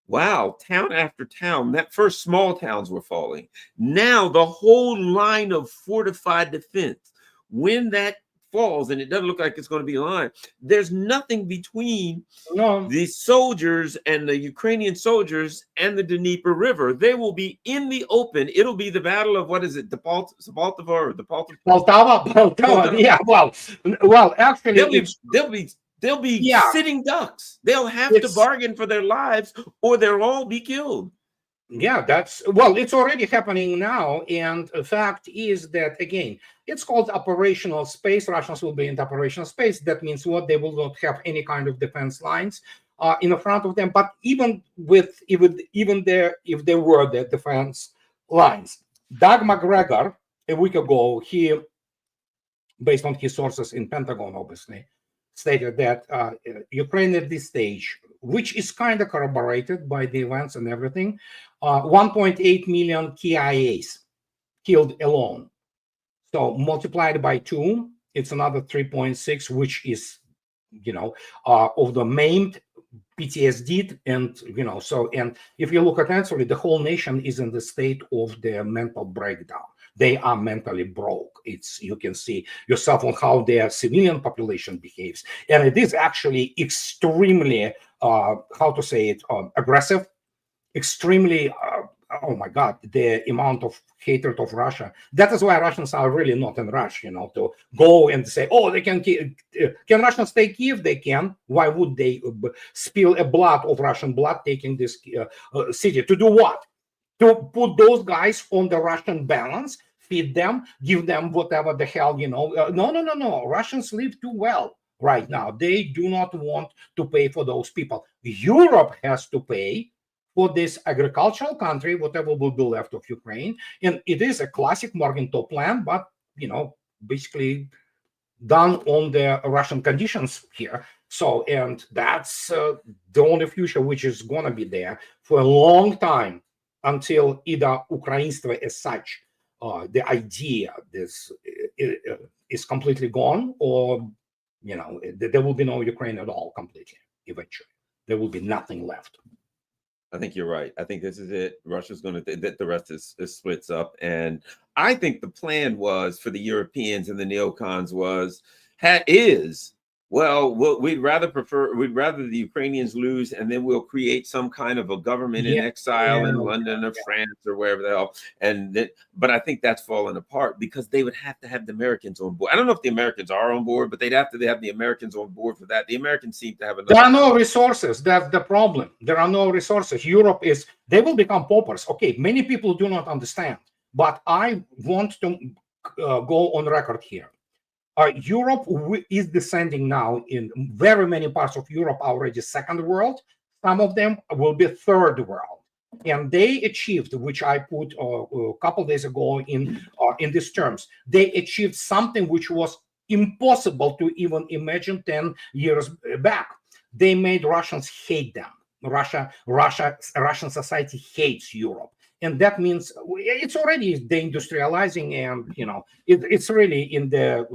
wow, town after town, that first small towns were falling. Now the whole line of fortified defense, when that falls, and it doesn't look like it's going to be a line, there's nothing between the soldiers and the Ukrainian soldiers and the Dnieper River. They will be in the open. It'll be the battle of, what is it, the Baltava or the Baltava. Yeah, well, actually, they'll be sitting ducks. They'll have to bargain for their lives, or they'll all be killed. Yeah, it's already happening now. And the fact is that, again, it's called operational space. Russians will be in the operational space. That means what? They will not have any kind of defense lines in the front of them. But even if there were the defense lines, Doug McGregor, a week ago, he, based on his sources in Pentagon, obviously, stated that Ukraine at this stage, which is kind of corroborated by the events and everything, 1.8 million KIAs killed alone. So multiplied by 2, it's another 3.6, which is, of the maimed, PTSD, and, and if you look at actually, the whole nation is in the state of the mental breakdown. They are mentally broke. You can see yourself on how their civilian population behaves, and it is actually extremely aggressive, extremely. Oh my God, the amount of hatred of Russia. That is why Russians are really not in rush, to go and say, oh, they can Russians take Kiev? They can. Why would they spill a blood of Russian blood taking this city? To do what? To put those guys on the Russian balance, feed them, give them whatever the hell, no. Russians live too well right now. They do not want to pay for those people. Europe has to pay for this agricultural country, whatever will be left of Ukraine. And it is a classic Morgenthau plan, but, basically done on the Russian conditions here. So, and that's the only future which is going to be there for a long time, until either Ukrainstvo as such, the idea is completely gone, or, there will be no Ukraine at all completely eventually. There will be nothing left. I think you're right. I think this is it. Russia's going to, the rest is splits up. And I think the plan was for the Europeans and the neocons we'd rather the Ukrainians lose, and then we'll create some kind of a government in exile in London or France or wherever the hell. But I think that's fallen apart because they would have to have the Americans on board. I don't know if the Americans are on board, but they'd have to have the Americans on board for that. The Americans seem to have enough. There are no resources. That's the problem. There are no resources. They will become paupers. Okay, many people do not understand, but I want to go on record here. Europe is descending now in very many parts of Europe already second world. Some of them will be third world. And they achieved, which I put a couple days ago in these terms, they achieved something which was impossible to even imagine 10 years back. They made Russians hate them. Russian society hates Europe. And that means it's already deindustrializing, and it's really in the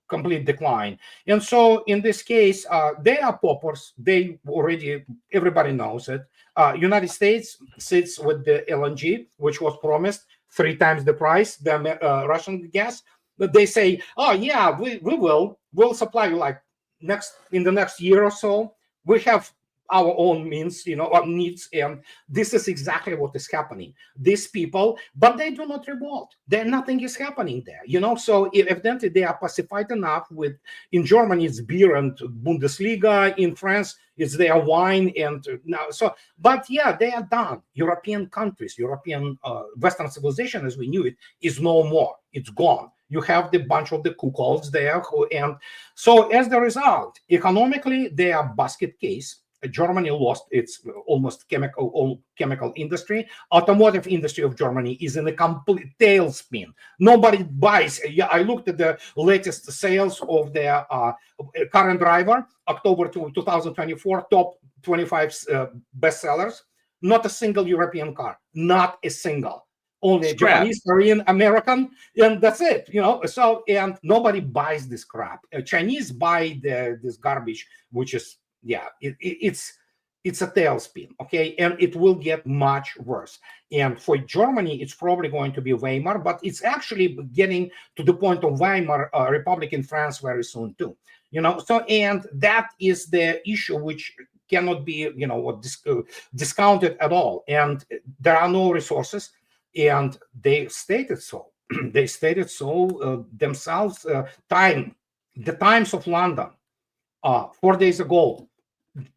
complete decline. And so in this case, they are paupers. Everybody knows it. United States sits with the LNG, which was promised 3 times the price, the Russian gas. But they say, oh yeah, we'll supply you in the next year or so. We have our own means, our needs, and this is exactly what is happening. These people, but they do not revolt. Nothing is happening there, So evidently they are pacified enough. In Germany it's beer and Bundesliga. In France it's their wine and now. So, but yeah, they are done. European countries, European Western civilization as we knew it is no more. It's gone. You have the bunch of the cuckolds there, and so as the result, economically they are basket case. Germany lost its almost chemical industry. Automotive industry of Germany is in a complete tailspin. Nobody buys. Yeah, I looked at the latest sales of their car and driver, October 2024, top 25 bestsellers. Not a single European car. Not a single. Only Japanese, Korean, American, and that's it. So, and nobody buys this crap. Chinese buy this garbage, which is. Yeah, it's a tailspin, okay? And it will get much worse. And for Germany, it's probably going to be Weimar, but it's actually getting to the point of Weimar Republic in France very soon too. So, and that is the issue which cannot be, discounted at all. And there are no resources, and they stated so. They stated so themselves. The Times of London, 4 days ago.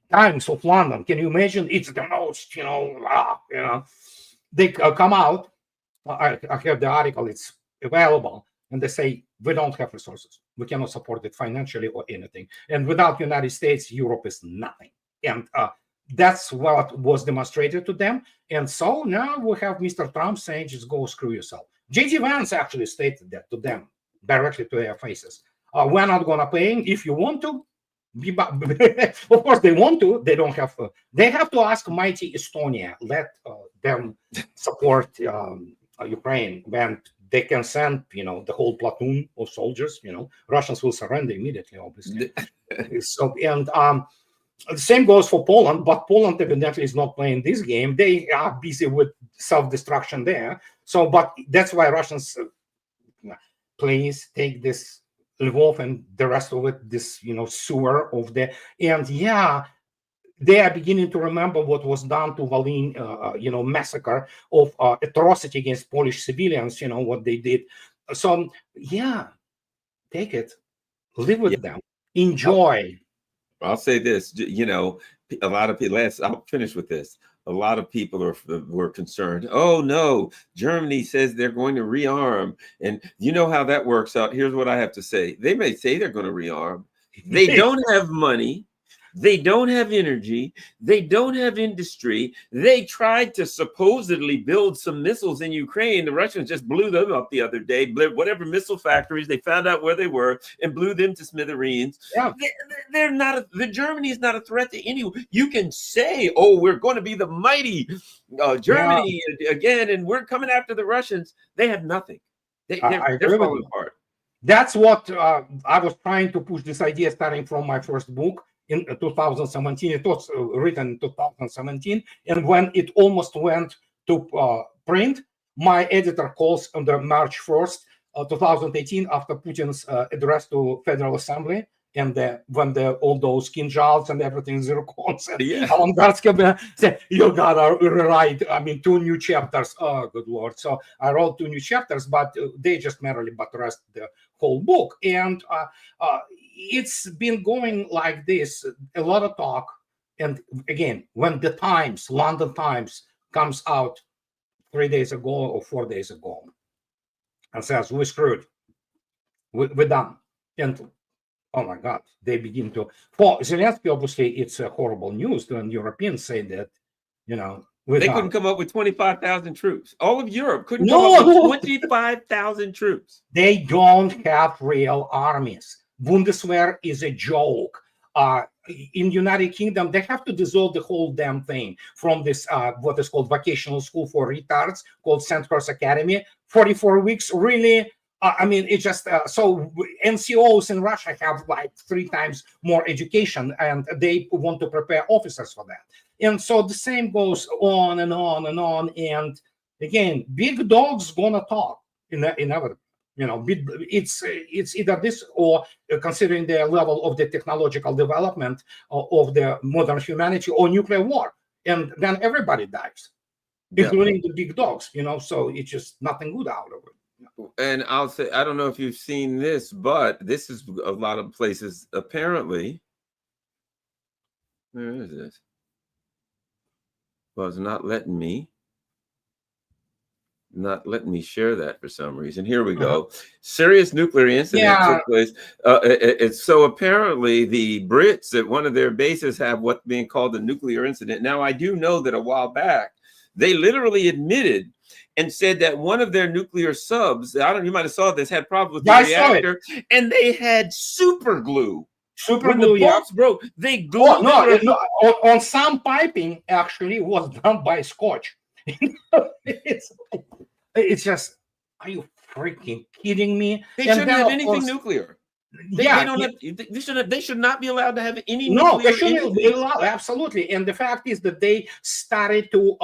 Times of London. Can you imagine? It's the most, They come out. I have the article. It's available, and they say we don't have resources. We cannot support it financially or anything. And without United States, Europe is nothing. And that's what was demonstrated to them. And so now we have Mr. Trump saying, "Just go screw yourself." J.D. Vance actually stated that to them directly to their faces. We're not gonna pay. If you want to. Of course they want to. They don't have to. They have to ask mighty Estonia, let them support Ukraine when they can send the whole platoon of soldiers. Russians will surrender immediately, obviously. So, and the same goes for Poland, but Poland evidently is not playing this game. They are busy with self-destruction there. So, but that's why Russians please take this Lvov and the rest of it, this sewer of the, and yeah, they are beginning to remember what was done to Volyn, massacre of atrocity against Polish civilians, what they did. So yeah, take it, live with them, enjoy. I'll say this, a lot of people, I'll finish with this. A lot of people were concerned. Oh no, Germany says they're going to rearm. And you know how that works out. Here's what I have to say. They may say they're going to rearm. They don't have money. They don't have energy. They don't have industry. They tried to supposedly build some missiles in Ukraine. The Russians just blew them up the other day. Whatever missile factories, they found out where they were and blew them to smithereens. Yeah. They're not. The Germany is not a threat to anyone. You can say, "Oh, we're going to be the mighty Germany again, and we're coming after the Russians." They have nothing. They're falling apart. That's what I was trying to push this idea starting from my first book. In 2017, it was written in 2017, and when it almost went to print, my editor calls on the March 1st, 2018, after Putin's address to Federal Assembly, and when all those kinzhals and everything, zircons and avantgarde said, you gotta rewrite, 2 new chapters. Oh, good Lord. So I wrote 2 new chapters, but they just merely buttressed the whole book. And it's been going like this, a lot of talk. And again, when the Times, London Times, comes out 3 days ago or 4 days ago and says, we're screwed, we're done. And oh my God, they begin to, for Zelensky, obviously, it's a horrible news when Europeans say that, they couldn't come up with 25,000 troops. All of Europe couldn't come up with 25,000 troops. They don't have real armies. Bundeswehr is a joke. In United Kingdom, they have to dissolve the whole damn thing from this, what is called vocational school for retards, called Sandhurst Academy. 44 weeks, really? It's just, so NCOs in Russia have like 3 times more education, and they want to prepare officers for that. And so the same goes on and on and on. And again, big dog's gonna talk inevitably. It's either this or considering the level of the technological development of the modern humanity, or nuclear war, and then everybody dies, including the big dogs. So it's just nothing good out of it. And I'll say, I don't know if you've seen this, but this is a lot of places apparently. Where is this? Well, it's not letting me share that for some reason. Here we go. Serious nuclear incident took place. So apparently the Brits at one of their bases have what's being called a nuclear incident. Now, I do know that a while back, they literally admitted and said that one of their nuclear subs, you might have saw this, had problems with the reactor, and they had super glue. When the bolts broke, they glued. On some piping actually was done by Scotch. It's just, are you freaking kidding me? They shouldn't have anything nuclear. They should not be allowed to have any nuclear. No, they shouldn't be allowed, absolutely. And the fact is that they started to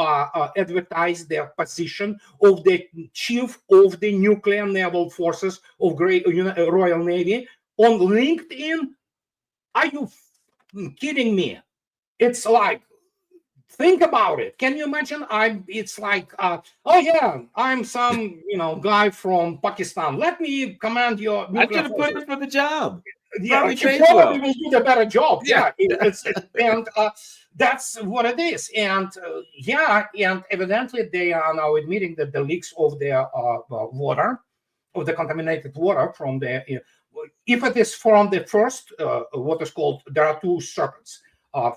advertise their position of the chief of the nuclear naval forces of Royal Navy on LinkedIn. Are you kidding me? It's like, think about it. Can you imagine? It's like, oh yeah, I'm some guy from Pakistan. Let me command your. I could have put it for the job. Yeah, you probably will do the better job. Yeah, and that's what it is. And and evidently they are now admitting that the leaks of their water, of the contaminated water from the, if it is from the first, what is called, there are 2 circuits.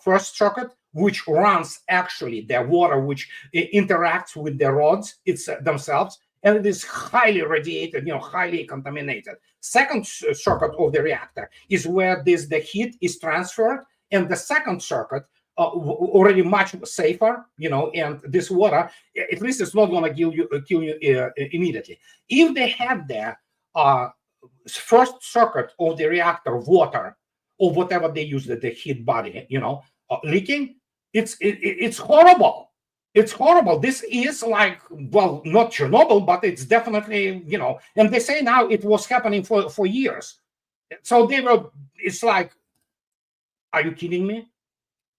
First circuit, which runs actually the water, which interacts with the rods themselves, and it is highly radiated, highly contaminated. Second circuit of the reactor is where the heat is transferred, and the second circuit, already much safer, and this water, at least it's not going to kill you immediately. If they had the first circuit of the reactor water, or whatever they use, the heat body, leaking, it's horrible. It's horrible. This is like, well, not Chernobyl, but it's definitely, you know, and they say now it was happening for years. So they were, it's like, are you kidding me?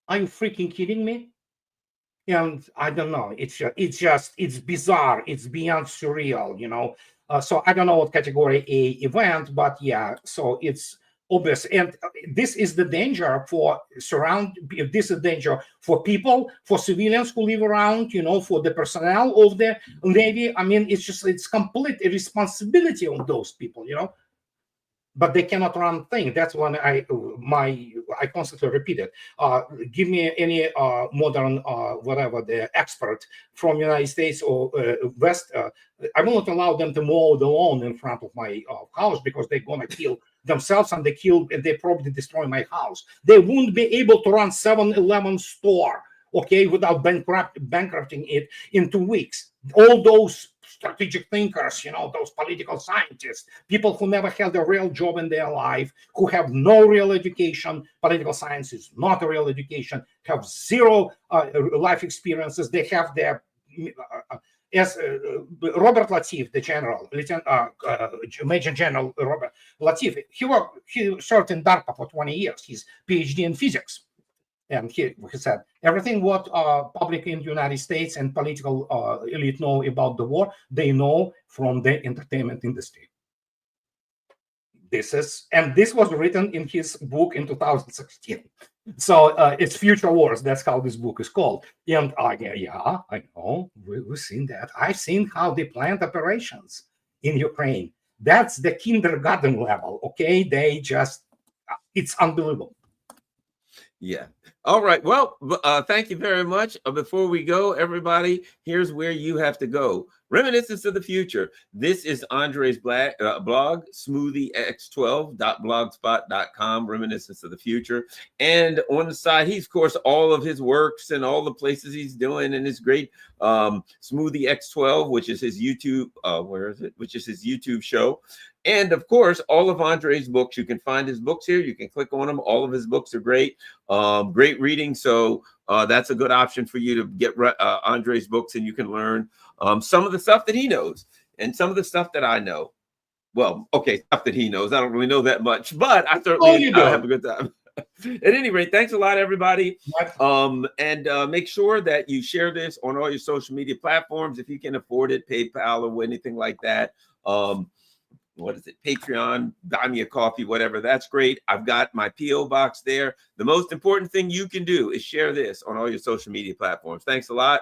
Are you freaking kidding me? And I don't know. It's bizarre. It's beyond surreal, you know. So I don't know what category A event, but yeah. So it's obvious, and this is the danger for This is danger for people, for civilians who live around, you know, for the personnel of the Navy. I mean, it's complete irresponsibility on those people, you know. But they cannot run things. That's when I constantly repeat it. Give me any modern whatever the expert from United States or West. I will not allow them to mow the lawn in front of my house, because they're gonna kill themselves, and they probably destroy my house. They won't be able to run 7-Eleven store, okay, without bankrupting it in 2 weeks. All those strategic thinkers, you know, those political scientists, people who never had a real job in their life, who have no real education. Political science is not a real education, have zero life experiences. They have their, as Robert Latif, the general, Major General Robert Latif, he served in DARPA for 20 years. He's PhD in physics. And he said, everything what public in the United States and political elite know about the war, they know from the entertainment industry. This was written in his book in 2016. So it's Future Wars. That's how this book is called. And yeah, I know. We've seen that. I've seen how they planned operations in Ukraine. That's the kindergarten level. Okay, it's unbelievable. Yeah. All right. Well, thank you very much. Before we go, everybody, here's where you have to go. Reminiscence of the Future. This is Andrei's blog, smoothiex12.blogspot.com, Reminiscence of the Future. And on the side, he's, of course, all of his works and all the places he's doing, and his great Smoothie X12, which is his YouTube, which is his YouTube show. And of course, all of Andrei's books, you can find his books here. You can click on them. All of his books are great, great reading. So that's a good option for you to get Andrei's books, and you can learn some of the stuff that he knows and some of the stuff that I know. Well, okay, stuff that he knows. I don't really know that much, but I certainly have a good time. At any rate, thanks a lot, everybody. And make sure that you share this on all your social media platforms if you can afford it, PayPal or anything like that. What is it? Patreon, buy me a coffee, whatever. That's great. I've got my P.O. box there. The most important thing you can do is share this on all your social media platforms. Thanks a lot.